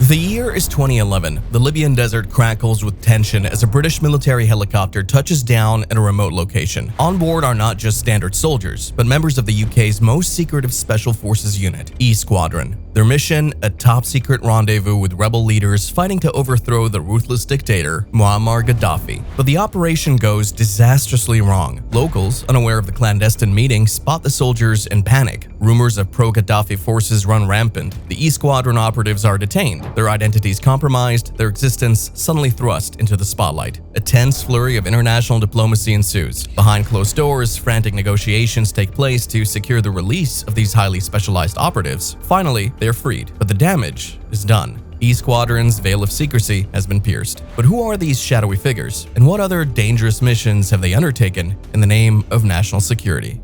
The year is 2011. The Libyan desert crackles with tension as a British military helicopter touches down at a remote location. On board are not just standard soldiers, but members of the UK's most secretive special forces unit, Squadron. Their mission, a top-secret rendezvous with rebel leaders fighting to overthrow the ruthless dictator, Muammar Gaddafi. But the operation goes disastrously wrong. Locals, unaware of the clandestine meeting, spot the soldiers and panic. Rumors of pro-Gaddafi forces run rampant. The Squadron operatives are detained, their identities compromised, their existence suddenly thrust into the spotlight. A tense flurry of international diplomacy ensues. Behind closed doors, frantic negotiations take place to secure the release of these highly specialized operatives. Finally, they are freed, but the damage is done. Squadron's veil of secrecy has been pierced. But who are these shadowy figures, and what other dangerous missions have they undertaken in the name of national security?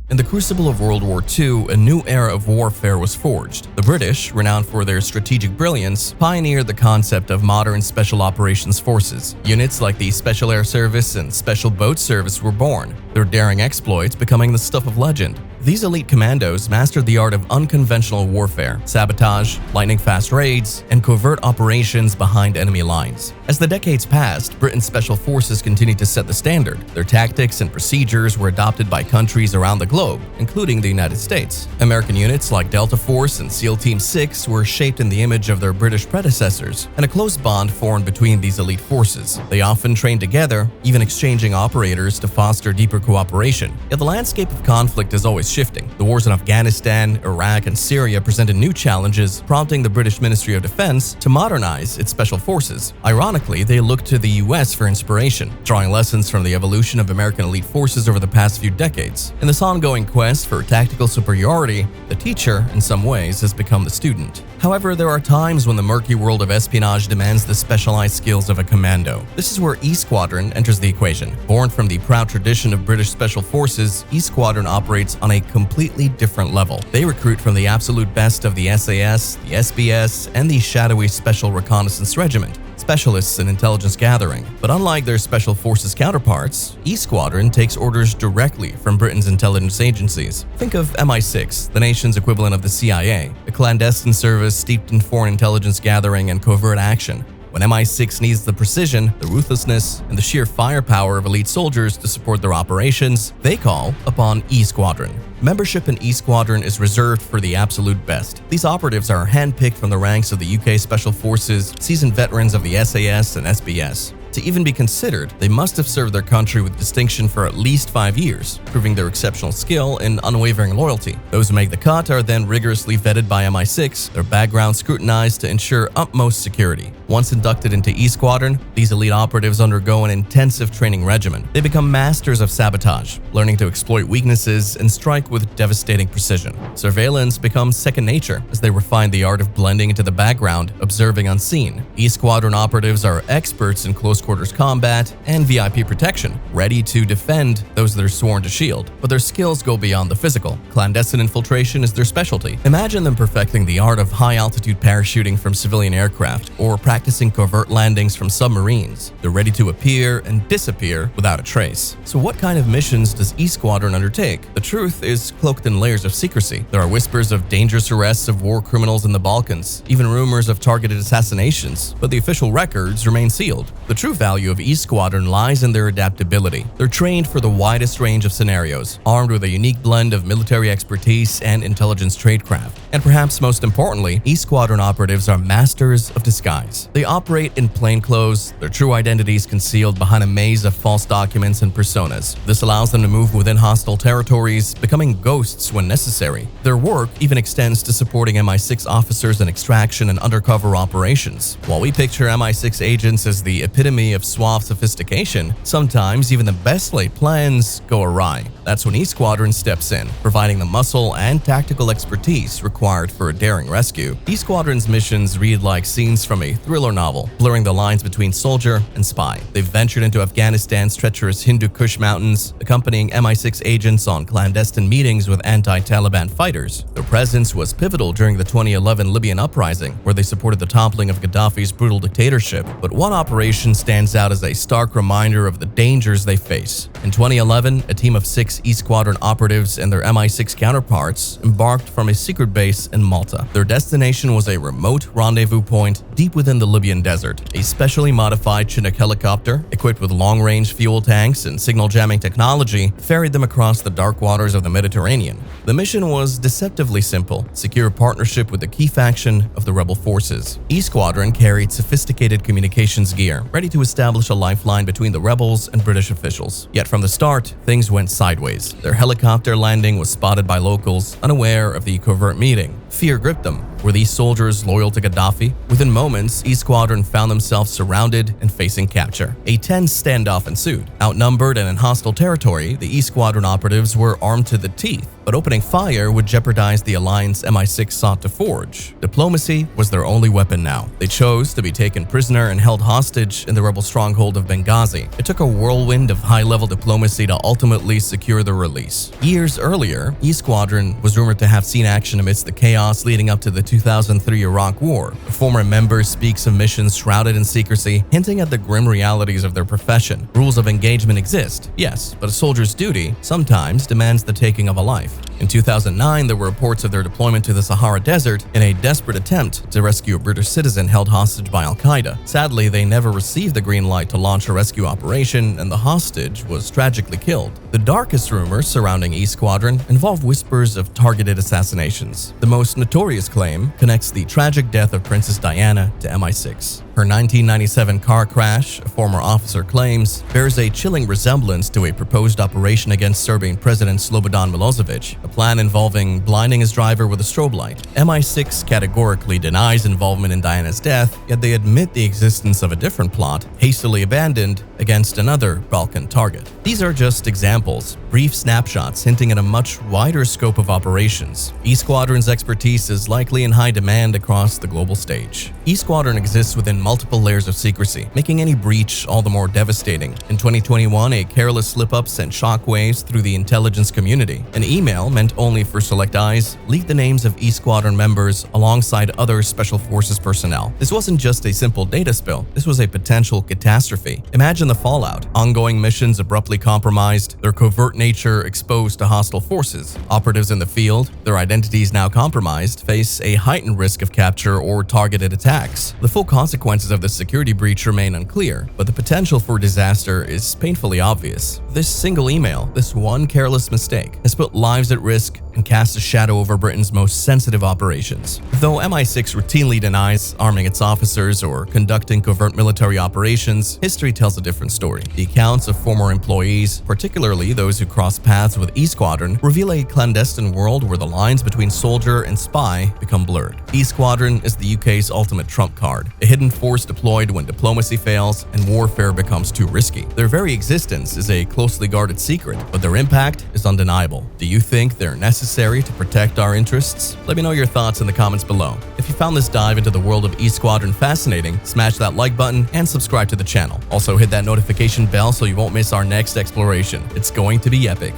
In the crucible of World War II, a new era of warfare was forged. The British, renowned for their strategic brilliance, pioneered the concept of modern special operations forces. Units like the Special Air Service and Special Boat Service were born, their daring exploits becoming the stuff of legend. These elite commandos mastered the art of unconventional warfare, sabotage, lightning-fast raids, and covert operations behind enemy lines. As the decades passed, Britain's special forces continued to set the standard. Their tactics and procedures were adopted by countries around the globe, including the United States. American units like Delta Force and SEAL Team 6 were shaped in the image of their British predecessors, and a close bond formed between these elite forces. They often trained together, even exchanging operators to foster deeper cooperation. Yet the landscape of conflict is always shifting. The wars in Afghanistan, Iraq, and Syria presented new challenges, prompting the British Ministry of Defense to modernize its special forces. Ironically, they looked to the US for inspiration, drawing lessons from the evolution of American elite forces over the past few decades. In this ongoing quest for tactical superiority, the teacher, in some ways, has become the student. However, there are times when the murky world of espionage demands the specialized skills of a commando. This is where Squadron enters the equation. Born from the proud tradition of British special forces, Squadron operates on a completely different level. They recruit from the absolute best of the SAS, the SBS, and the shadowy Special Reconnaissance Regiment, specialists in intelligence gathering. But unlike their special forces counterparts, Squadron takes orders directly from Britain's intelligence agencies. Think of MI6, the nation's equivalent of the CIA, a clandestine service steeped in foreign intelligence gathering and covert action. When MI6 needs the precision, the ruthlessness, and the sheer firepower of elite soldiers to support their operations, they call upon Squadron. Membership in Squadron is reserved for the absolute best. These operatives are handpicked from the ranks of the UK Special Forces, seasoned veterans of the SAS and SBS. To even be considered, they must have served their country with distinction for at least 5 years, proving their exceptional skill and unwavering loyalty. Those who make the cut are then rigorously vetted by MI6, their background scrutinized to ensure utmost security. Once inducted into Squadron, these elite operatives undergo an intensive training regimen. They become masters of sabotage, learning to exploit weaknesses and strike with devastating precision. Surveillance becomes second nature as they refine the art of blending into the background, observing unseen. Squadron operatives are experts in close quarters combat and VIP protection, ready to defend those they're sworn to shield. But their skills go beyond the physical. Clandestine infiltration is their specialty. Imagine them perfecting the art of high-altitude parachuting from civilian aircraft or practicing covert landings from submarines. They're ready to appear and disappear without a trace. So what kind of missions does Squadron undertake? The truth is cloaked in layers of secrecy. There are whispers of dangerous arrests of war criminals in the Balkans, even rumors of targeted assassinations, but the official records remain sealed. The true value of Squadron lies in their adaptability. They're trained for the widest range of scenarios, armed with a unique blend of military expertise and intelligence tradecraft. And perhaps most importantly, Squadron operatives are masters of disguise. They operate in plain clothes, their true identities concealed behind a maze of false documents and personas. This allows them to move within hostile territories, becoming ghosts when necessary. Their work even extends to supporting MI6 officers in extraction and undercover operations. While we picture MI6 agents as the epitome of suave sophistication, sometimes even the best laid plans go awry. That's when Squadron steps in, providing the muscle and tactical expertise required for a daring rescue. Squadron's missions read like scenes from a thriller novel, blurring the lines between soldier and spy. They've ventured into Afghanistan's treacherous Hindu Kush mountains, accompanying MI6 agents on clandestine meetings with anti-Taliban fighters. Their presence was pivotal during the 2011 Libyan uprising, where they supported the toppling of Gaddafi's brutal dictatorship. But one operation stands out as a stark reminder of the dangers they face. In 2011, a team of 6 weeks, E Squadron operatives and their MI6 counterparts embarked from a secret base in Malta. Their destination was a remote rendezvous point deep within the Libyan desert. A specially modified Chinook helicopter, equipped with long-range fuel tanks and signal jamming technology, ferried them across the dark waters of the Mediterranean. The mission was deceptively simple: secure a partnership with the key faction of the rebel forces. E Squadron carried sophisticated communications gear, ready to establish a lifeline between the rebels and British officials. Yet from the start, things went sideways. Their helicopter landing was spotted by locals, unaware of the covert meeting. Fear gripped them. Were these soldiers loyal to Gaddafi? Within moments, E Squadron found themselves surrounded and facing capture. A tense standoff ensued. Outnumbered and in hostile territory, the E Squadron operatives were armed to the teeth, but opening fire would jeopardize the alliance MI6 sought to forge. Diplomacy was their only weapon now. They chose to be taken prisoner and held hostage in the rebel stronghold of Benghazi. It took a whirlwind of high-level diplomacy to ultimately secure their release. Years earlier, E Squadron was rumored to have seen action amidst the chaos leading up to the 2003 Iraq War. A former member speaks of missions shrouded in secrecy, hinting at the grim realities of their profession. Rules of engagement exist, yes, but a soldier's duty sometimes demands the taking of a life. In 2009, there were reports of their deployment to the Sahara Desert in a desperate attempt to rescue a British citizen held hostage by Al-Qaeda. Sadly, they never received the green light to launch a rescue operation, and the hostage was tragically killed. The darkest rumors surrounding E Squadron involve whispers of targeted assassinations. The most notorious claim connects the tragic death of Princess Diana to MI6. Her 1997 car crash, a former officer claims, bears a chilling resemblance to a proposed operation against Serbian President Slobodan Milosevic, a plan involving blinding his driver with a strobe light. MI6 categorically denies involvement in Diana's death, yet they admit the existence of a different plot, hastily abandoned, against another Balkan target. These are just examples, brief snapshots hinting at a much wider scope of operations. E Squadron's expertise is likely in high demand across the global stage. E Squadron exists within multiple layers of secrecy, making any breach all the more devastating. In 2021, a careless slip-up sent shockwaves through the intelligence community. An email meant only for select eyes leaked the names of E Squadron members alongside other Special Forces personnel. This wasn't just a simple data spill, this was a potential catastrophe. Imagine the fallout: ongoing missions abruptly compromised, their covert nature exposed to hostile forces. Operatives in the field, their identities now compromised, face a heightened risk of capture or targeted attacks. The full consequences of the security breach remain unclear, but the potential for disaster is painfully obvious. This single email, this one careless mistake, has put lives at risk and cast a shadow over Britain's most sensitive operations. Though MI6 routinely denies arming its officers or conducting covert military operations, history tells a different story. The accounts of former employees, particularly those who cross paths with E Squadron, reveal a clandestine world where the lines between soldier and spy become blurred. E Squadron is the UK's ultimate trump card, a hidden force deployed when diplomacy fails and warfare becomes too risky. Their very existence is a closely guarded secret, but their impact is undeniable. Do you think they're necessary to protect our interests? Let me know your thoughts in the comments below. If you found this dive into the world of E Squadron fascinating, smash that like button and subscribe to the channel. Also hit that notification bell so you won't miss our next exploration. It's going to be epic.